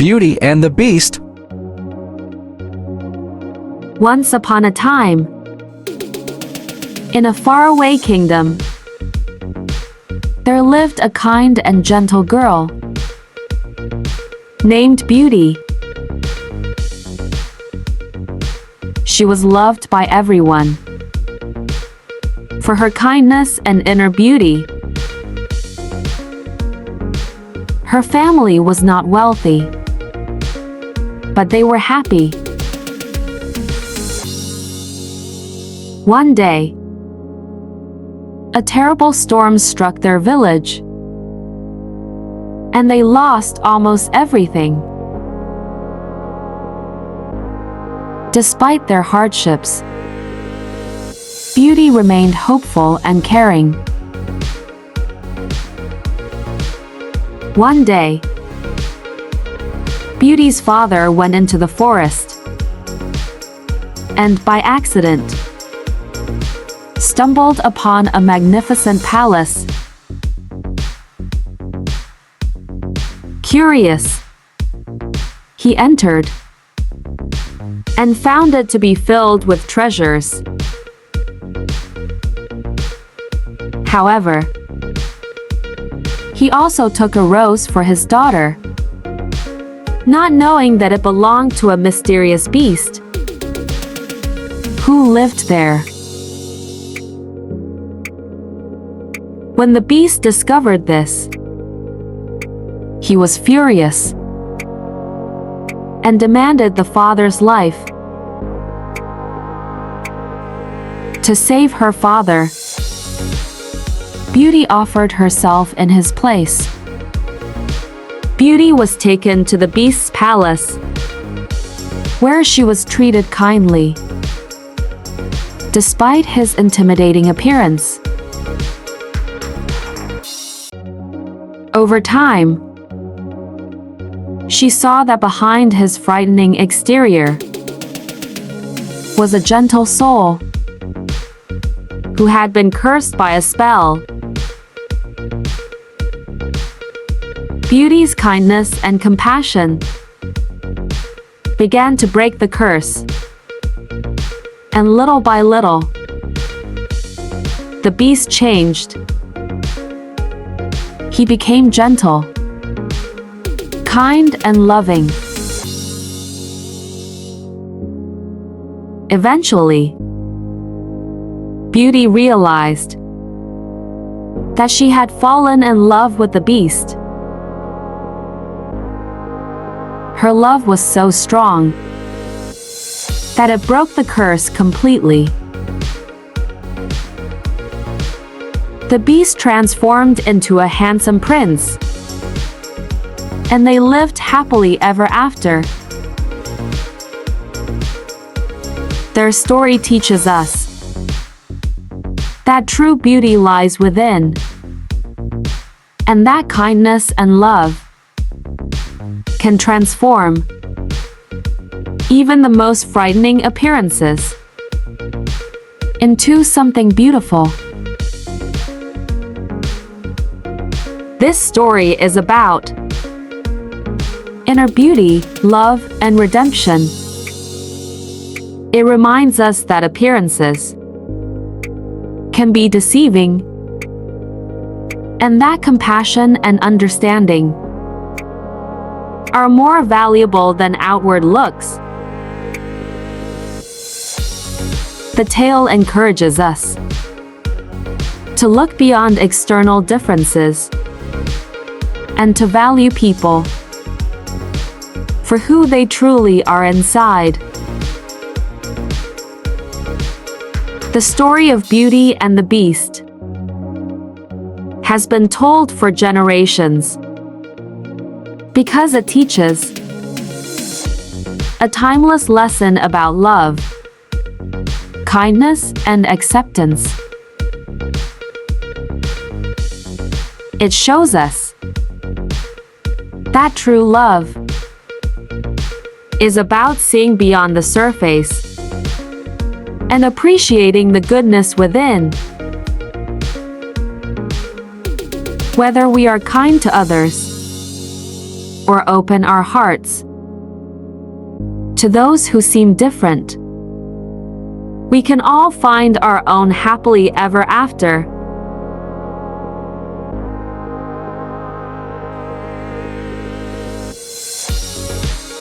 Beauty and the Beast. Once upon a time, in a faraway kingdom, there lived a kind and gentle girl named Beauty. She was loved by everyone for her kindness and inner beauty. Her family was not wealthy, but they were happy. One day, a terrible storm struck their village, and they lost almost everything. Despite their hardships, Beauty remained hopeful and caring. One day, Beauty's father went into the forest and, by accident, stumbled upon a magnificent palace. Curious, he entered and found it to be filled with treasures. However, he also took a rose for his daughter, not knowing that it belonged to a mysterious beast who lived there. When the beast discovered this, he was furious and demanded the father's life. To save her father, Beauty offered herself in his place. Beauty was taken to the beast's palace, where she was treated kindly, despite his intimidating appearance. Over time, she saw that behind his frightening exterior was a gentle soul who had been cursed by a spell. Beauty's kindness and compassion began to break the curse, and little by little, the beast changed. He became gentle, kind, and loving. Eventually, Beauty realized that she had fallen in love with the beast. Her love was so strong that it broke the curse completely. The beast transformed into a handsome prince, and they lived happily ever after. Their story teaches us that true beauty lies within, and that kindness and love can transform even the most frightening appearances into something beautiful. This story is about inner beauty, love, and redemption. It reminds us that appearances can be deceiving, and that compassion and understanding are more valuable than outward looks. The tale encourages us to look beyond external differences and to value people for who they truly are inside. The story of Beauty and the Beast has been told for generations because it teaches a timeless lesson about love, kindness, and acceptance. It shows us that true love is about seeing beyond the surface and appreciating the goodness within. Whether we are kind to others or open our hearts to those who seem different. We can all find our own happily ever after,